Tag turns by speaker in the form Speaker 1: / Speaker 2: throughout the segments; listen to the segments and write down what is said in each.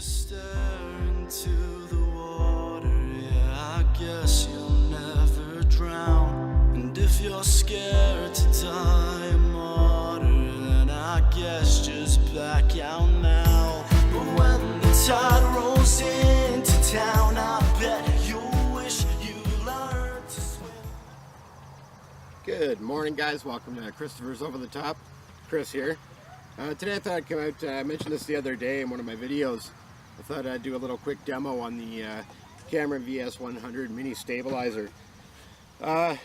Speaker 1: stare into the water, yeah, I guess you'll never drown. And if you're scared to die a martyr, then I guess just back out now. But when the tide rolls into town, I bet you'll wish you learned to swim.
Speaker 2: Good morning, guys. Welcome to Christopher's Over the Top. Chris here. Today I thought I'd come out, I mentioned this the other day in one of my videos. I thought I'd do a little quick demo on the Cameron VS100 mini stabilizer. I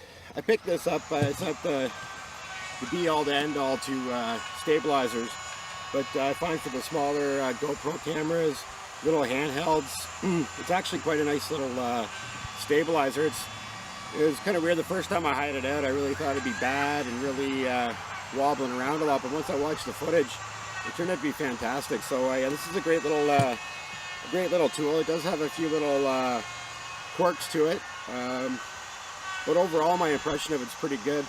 Speaker 2: picked this up, it's not the be-all to end-all to stabilizers, but I find for the smaller GoPro cameras, little handhelds, it's actually quite a nice little stabilizer. It was kind of weird the first time I had it out. I really thought it'd be bad and really wobbling around a lot, but once I watched the footage, it turned out to be fantastic. So yeah, this is a great little tool. It does have a few little quirks to it, but overall my impression of it's pretty good.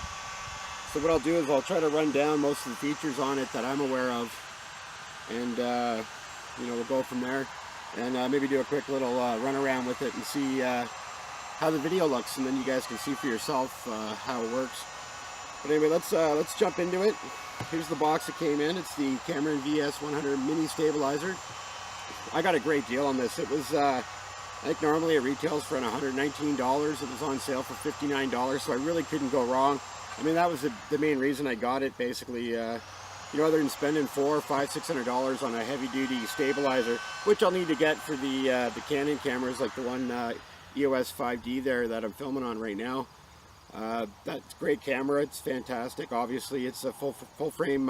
Speaker 2: So what I'll do is I'll try to run down most of the features on it that I'm aware of, and you know, we'll go from there, and maybe do a quick little run around with it and see how the video looks, and then you guys can see for yourself how it works. But anyway, let's jump into it. Here's the box it came in. It's the Cameron VS100 mini stabilizer. I got a great deal on this. It was I think normally it retails for $119. It was on sale for $59, so I really couldn't go wrong. I mean, that was the main reason I got it, basically. You know, other than spending $400, $500, $600 on a heavy-duty stabilizer, which I'll need to get for the Canon cameras, like the one EOS 5D there that I'm filming on right now. That's a great camera. It's fantastic. Obviously, it's a full frame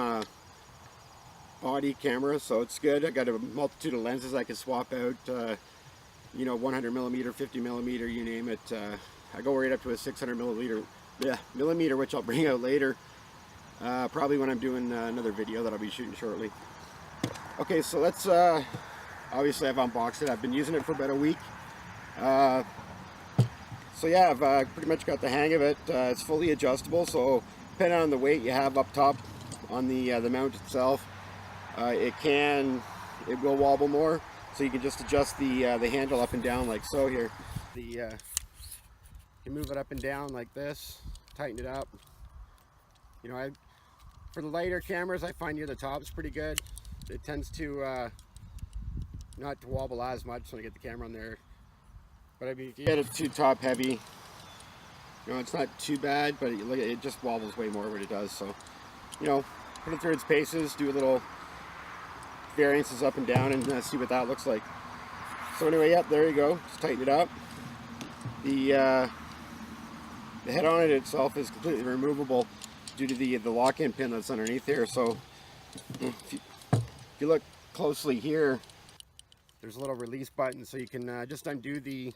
Speaker 2: body camera, so it's good. I got a multitude of lenses I can swap out. You know, 100mm, 50mm, you name it. I go right up to a 600mm, which I'll bring out later. Probably when I'm doing another video that I'll be shooting shortly. Okay, so let's. Obviously, I've unboxed it. I've been using it for about a week. So yeah, I've pretty much got the hang of it. It's fully adjustable, so depending on the weight you have up top on the mount itself, it will wobble more. So you can just adjust the handle up and down like so here. You can move it up and down like this, tighten it up. You know, for the lighter cameras, I find near the top is pretty good. It tends to not to wobble as much when I get the camera on there. But I mean, if you get it too top heavy, you know, it's not too bad, but it just wobbles way more when it does. So, you know, put it through its paces, do a little variances up and down, and see what that looks like. So anyway, yep, there you go. Just tighten it up. The head on it itself is completely removable due to the lock-in pin that's underneath there. So if you look closely here, there's a little release button, so you can just undo the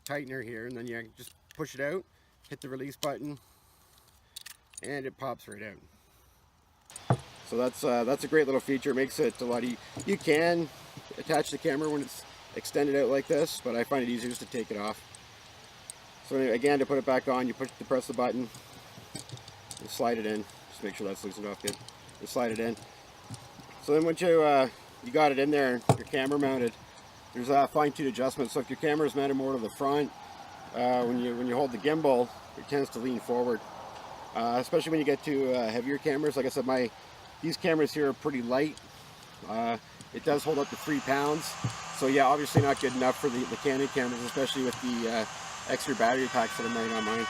Speaker 2: tightener here, and then you just push it out, hit the release button, and it pops right out. So that's a great little feature. It makes it a lot easier. You can attach the camera when it's extended out like this, but I find it easier just to take it off. So anyway, again, to put it back on, you press the button and slide it in. Just make sure that's loosened off good. You slide it in. So then once you got it in there, your camera mounted, there's a fine-tuned adjustment. So if your camera is mounted more to the front, when you hold the gimbal, it tends to lean forward. Especially when you get to heavier cameras. Like I said, these cameras here are pretty light. It does hold up to 3 pounds. So yeah, obviously not good enough for the Canon cameras, especially with the extra battery packs that I'm running on mine.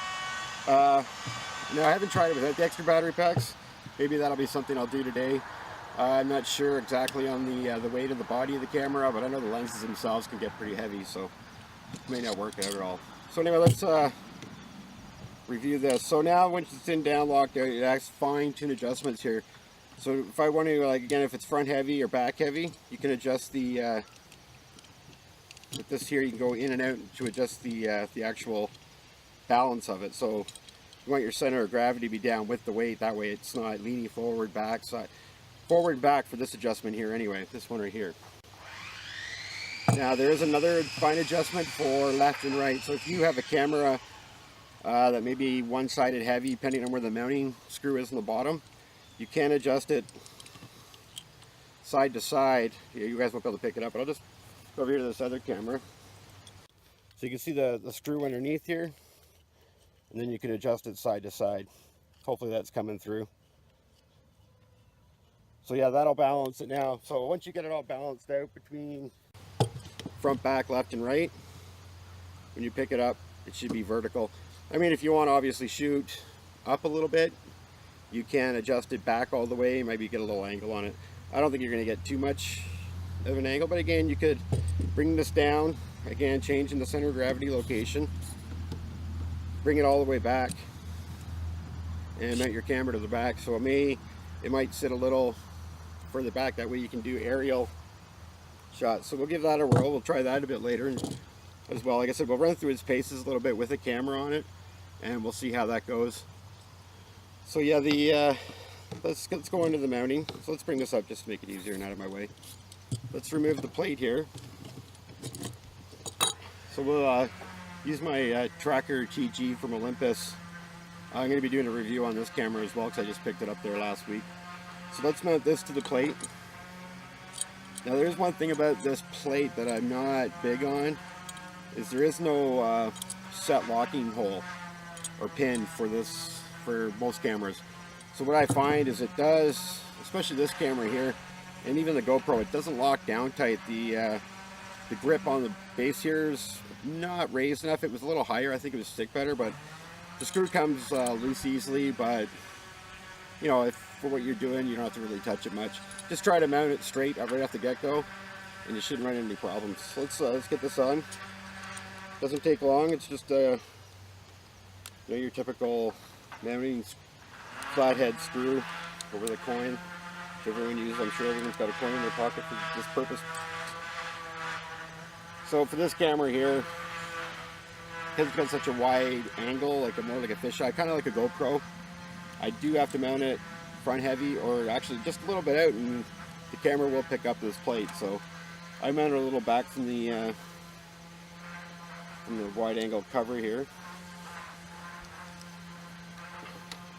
Speaker 2: No, I haven't tried it without the extra battery packs. Maybe that'll be something I'll do today. I'm not sure exactly on the weight of the body of the camera, but I know the lenses themselves can get pretty heavy, so it may not work out at all. So anyway, let's review this. So now once it's in down locked out, it has fine-tune adjustments here. So if I want to, like, again, if it's front heavy or back heavy, you can adjust the with this here, you can go in and out to adjust the actual balance of it. So you want your center of gravity to be down with the weight, that way it's not leaning forward, back, side. Forward and back for this adjustment here anyway, this one right here. Now there is another fine adjustment for left and right. So if you have a camera that may be one-sided heavy, depending on where the mounting screw is on the bottom, you can adjust it side to side. You guys won't be able to pick it up, but I'll just go over here to this other camera. So you can see the screw underneath here, and then you can adjust it side to side. Hopefully that's coming through. So yeah, that'll balance it now. So once you get it all balanced out between front, back, left, and right, when you pick it up, it should be vertical. I mean, if you want to obviously shoot up a little bit, you can adjust it back all the way, maybe get a little angle on it. I don't think you're going to get too much of an angle, but again, you could bring this down, again, changing the center of gravity location, bring it all the way back, and mount your camera to the back. So it might sit a little further back, that way you can do aerial shots. So we'll give that a whirl. We'll try that a bit later as well. Like I said, we'll run through its paces a little bit with a camera on it, and we'll see how that goes. So yeah, let's go into the mounting. So let's bring this up just to make it easier and out of my way. Let's remove the plate here. So we'll use my Tracker TG from Olympus. I'm going to be doing a review on this camera as well, because I just picked it up there last week. So let's mount this to the plate. Now there's one thing about this plate that I'm not big on, is there is no set locking hole or pin for most cameras. So what I find is it does, especially this camera here, and even the GoPro, it doesn't lock down tight. The grip on the base here is not raised enough. It was a little higher, I think it would stick better, but the screw comes loose easily. But you know, for what you're doing, you don't have to really touch it much. Just try to mount it straight right off the get-go, and you shouldn't run into any problems. So let's get this on. Doesn't take long. It's just you know, your typical mounting flathead screw over the coin, which everyone uses. I'm sure everyone's got a coin in their pocket for this purpose. So for this camera here, because it's got such a wide angle, more like a fisheye, kind of like a GoPro, I do have to mount it front heavy, or actually just a little bit out, and the camera will pick up this plate. So I mounted a little back from the wide angle cover here.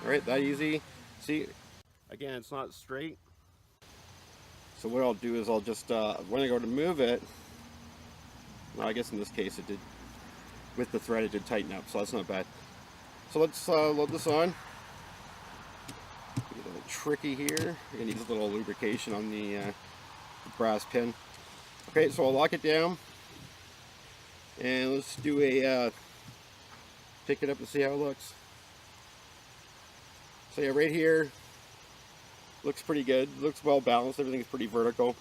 Speaker 2: Alright, that easy. See, again, it's not straight. So what I'll do is I'll just, when I go to move it, well, I guess in this case it did, with the thread it did tighten up, so that's not bad. So let's load this on. Get a little tricky here. You're gonna need a little lubrication on the brass pin. Okay, so I'll lock it down, and let's do a pick it up and see how it looks. So yeah, right here looks pretty good. Looks well balanced. Everything's pretty vertical.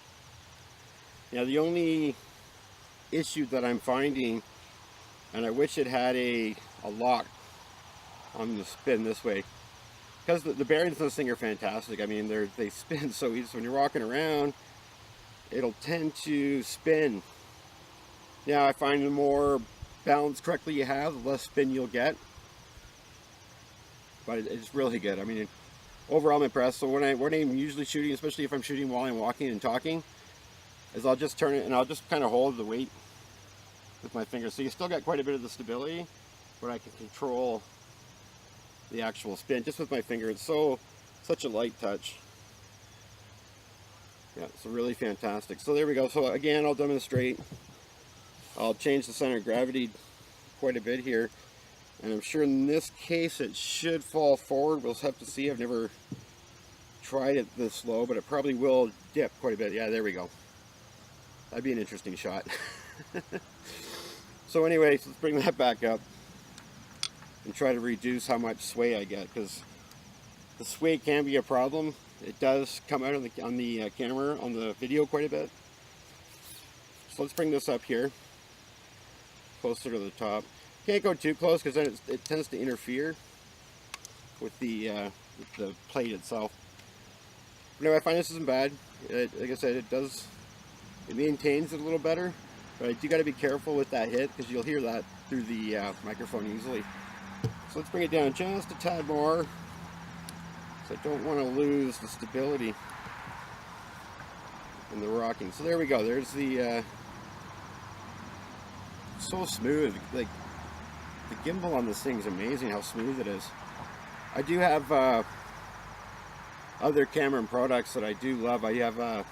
Speaker 2: Now the only issue that I'm finding, and I wish it had a lock on the spin this way, because the bearings on this thing are fantastic. I mean, they spin so easy. So when you're walking around, it'll tend to spin. Now I find the more balanced correctly you have, the less spin you'll get. But it's really good. I mean, overall I'm impressed. So when I'm usually shooting, especially if I'm shooting while I'm walking and talking, is I'll just turn it and I'll just kind of hold the weight with my fingers. So you still got quite a bit of the stability, but I can control the actual spin just with my finger. It's such a light touch. Yeah, it's really fantastic. So there we go. So again, I'll demonstrate. I'll change the center of gravity quite a bit here. And I'm sure in this case it should fall forward. We'll have to see. I've never tried it this low, but it probably will dip quite a bit. Yeah, there we go. That'd be an interesting shot. So anyways, let's bring that back up and try to reduce how much sway I get, because the sway can be a problem. It does come out on the camera, on the video quite a bit. So let's bring this up here, closer to the top. Can't go too close, because then it tends to interfere with the plate itself. But anyway, I find this isn't bad. Like I said, it maintains it a little better, but I do got to be careful with that hit, because you'll hear that through the microphone easily. So let's bring it down just a tad more, because I don't want to lose the stability in the rocking. So there we go. There's the so smooth. Like, the gimbal on this thing is amazing how smooth it is. I do have other Cameron products that I do love. I have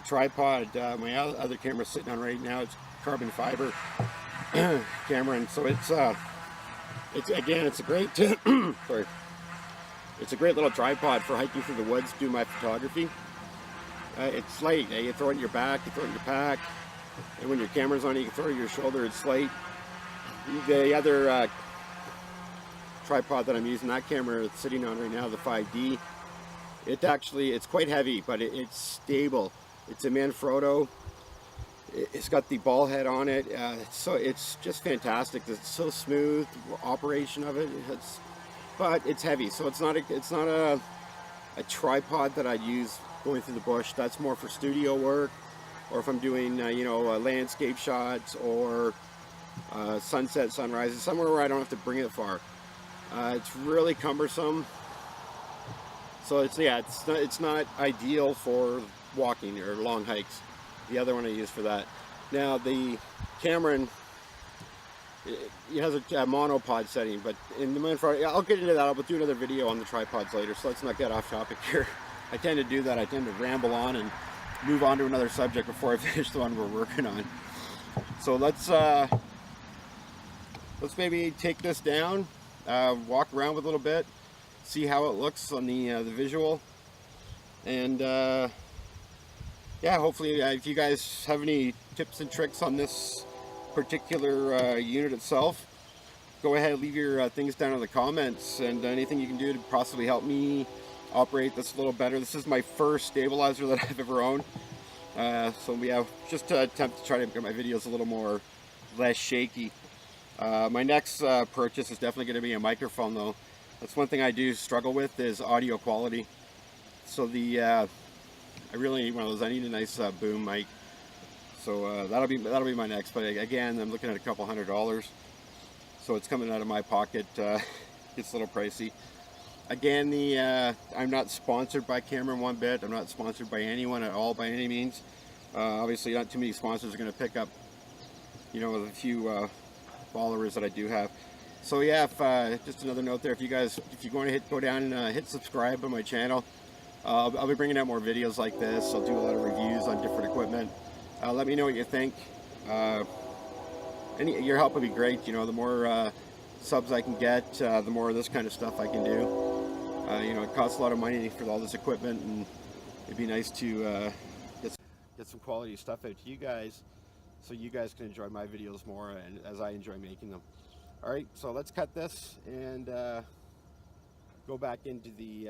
Speaker 2: tripod. My other camera sitting on right now, it's carbon fiber camera, and so it's again, it's a great sorry, it's a great little tripod for hiking through the woods, do my photography. It's light. You throw it in your back, you throw it in your pack, and when your camera's on, you can throw it on your shoulder. It's light. The other tripod that I'm using, that camera it's sitting on right now, the 5D, it's quite heavy, but it's stable. It's a Manfrotto. It's got the ball head on it, so it's just fantastic. It's so smooth operation of it. But it's heavy, so it's not a tripod that I'd use going through the bush. That's more for studio work, or if I'm doing landscape shots or sunset, sunrises, somewhere where I don't have to bring it far. It's really cumbersome, so it's not ideal for walking or long hikes. The other one I use for that. Now the Cameron, it has a monopod setting, but in the Manfrotto, I'll get into that. I'll do another video on the tripods later, so let's not get off topic here. I tend to do that. I tend to ramble on and move on to another subject before I finish the one we're working on. So let's maybe take this down, walk around with a little bit, see how it looks on the visual, and yeah, hopefully if you guys have any tips and tricks on this particular unit itself, go ahead, leave your things down in the comments, and anything you can do to possibly help me operate this a little better. This is my first stabilizer that I've ever owned, so we have just to attempt to try to get my videos a little less shaky. My next purchase is definitely going to be a microphone, though. That's one thing I do struggle with, is audio quality. So I really need one of those. I need a nice boom mic. So that'll be my next. But again, I'm looking at a couple $100, so it's coming out of my pocket. It's a little pricey. Again, I'm not sponsored by Cameron one bit. I'm not sponsored by anyone at all by any means. Obviously, not too many sponsors are going to pick up, with a few followers that I do have. So yeah, just another note there. If you want to go down and hit subscribe on my channel, I'll be bringing out more videos like this. I'll do a lot of reviews on different equipment. Let me know what you think. Your help would be great. The more subs I can get, the more of this kind of stuff I can do. It costs a lot of money for all this equipment, and it'd be nice to get some quality stuff out to you guys, so you guys can enjoy my videos more, and as I enjoy making them. All right, so let's cut this and go back into the.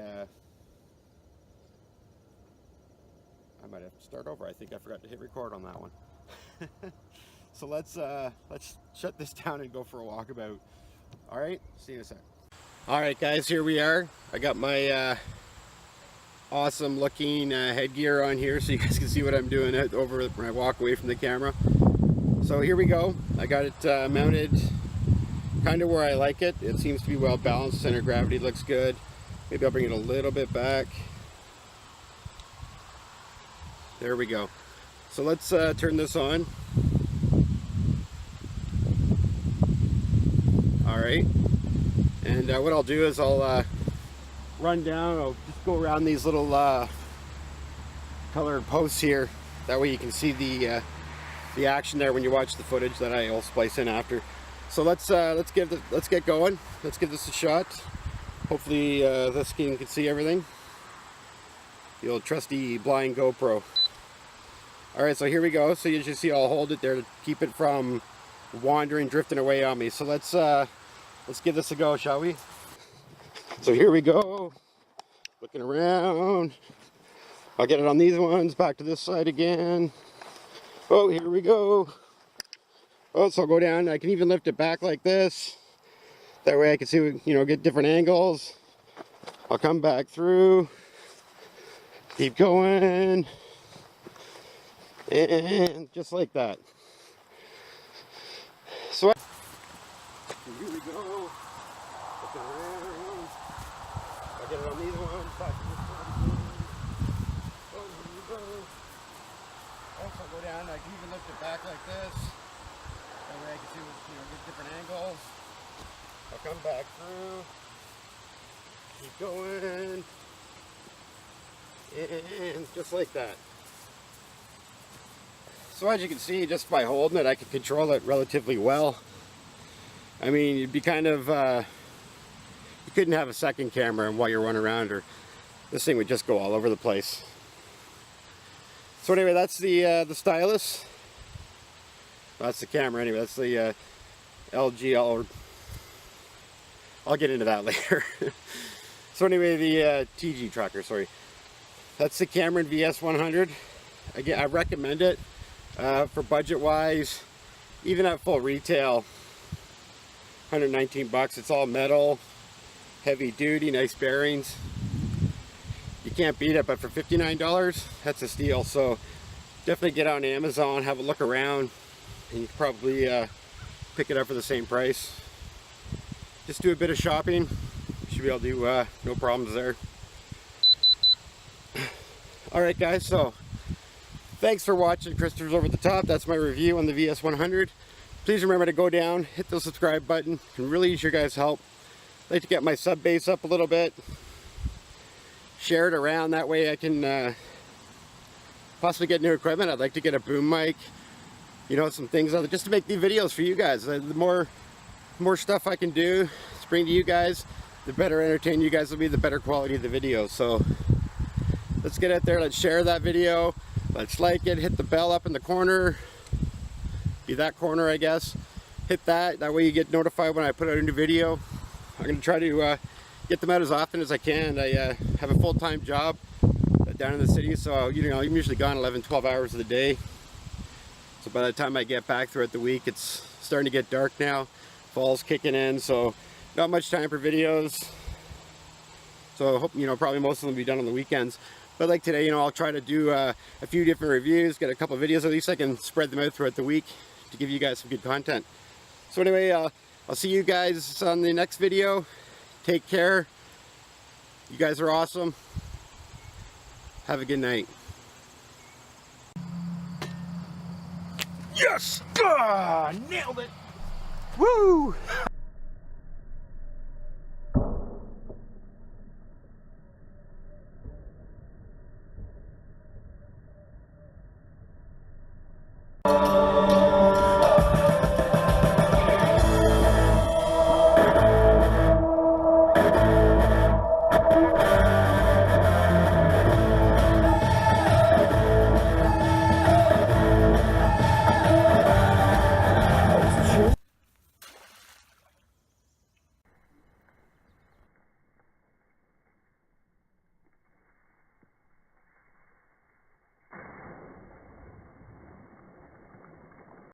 Speaker 2: I might have to start over. I think I forgot to hit record on that one. So let's shut this down and go for a walkabout. All right, see you in a sec. All right, guys, here we are. I got my awesome looking headgear on here, so you guys can see what I'm doing over when I walk away from the camera. So here we go. I got it mounted kind of where I like it. It seems to be well balanced. Center of gravity looks good. Maybe I'll bring it a little bit back. There we go. So let's turn this on. All right. And what I'll do is I'll run down. I'll just go around these little colored posts here. That way you can see the action there when you watch the footage that I'll splice in after. So let's get going. Let's give this a shot. Hopefully this screen can see everything. The old trusty blind GoPro. All right, so here we go. So you can see I'll hold it there to keep it from wandering, drifting away on me. So let's give this a go, shall we? So here we go. Looking around. I'll get it on these ones. Back to this side again. Oh, here we go. Oh, so I'll go down. I can even lift it back like this. That way I can see, get different angles. I'll come back through. Keep going. And just like that. So here we go. Looking around. I'll get it on these ones. Back to this one. Oh, here we go. Also go down. I can even lift it back like this. That way I can see, get different angles. I'll come back through. Keep going. And just like that. So as you can see, just by holding it, I can control it relatively well. I mean, you'd be kind of, you couldn't have a second camera while you're running around, or this thing would just go all over the place. So anyway, that's the stylus. That's the camera anyway. That's the LG. I'll get into that later. So anyway, the TG tracker, sorry. That's the Cameron VS100. Again, I recommend it for budget wise. Even at full retail, 119 bucks. It's all metal, heavy duty, nice bearings. You can't beat it, but for $59, that's a steal. So definitely get on Amazon, have a look around, and you can probably pick it up for the same price. Just do a bit of shopping. You should be able to do no problems there. Alright guys, so thanks for watching Christopher's Over the Top. That's my review on the VS100. Please remember to go down, hit the subscribe button. It can really use your guys' help. I'd like to get my sub base up a little bit. Share it around, that way I can possibly get new equipment. I'd like to get a boom mic, you know, some things other, just to make the videos for you guys. The more stuff I can do to bring to you guys, the better entertain you guys will be, the better quality of the video. So let's get out there, let's share that video, let's like it, hit the bell up in the corner, be that corner I guess, hit that way you get notified when I put out a new video. I'm going to try to get them out as often as I can. I have a full-time job down in the city, so you know, I'm usually gone 11-12 hours of the day. So by the time I get back throughout the week, it's starting to get dark now. Fall's kicking in, so not much time for videos. So I hope, you know, probably most of them will be done on the weekends. But like today, you know, I'll try to do a few different reviews, get a couple of videos, at least I can spread them out throughout the week to give you guys some good content. So anyway, I'll see you guys on the next video. Take care. You guys are awesome. Have a good night.
Speaker 3: Yes! Ah, nailed it! Woo!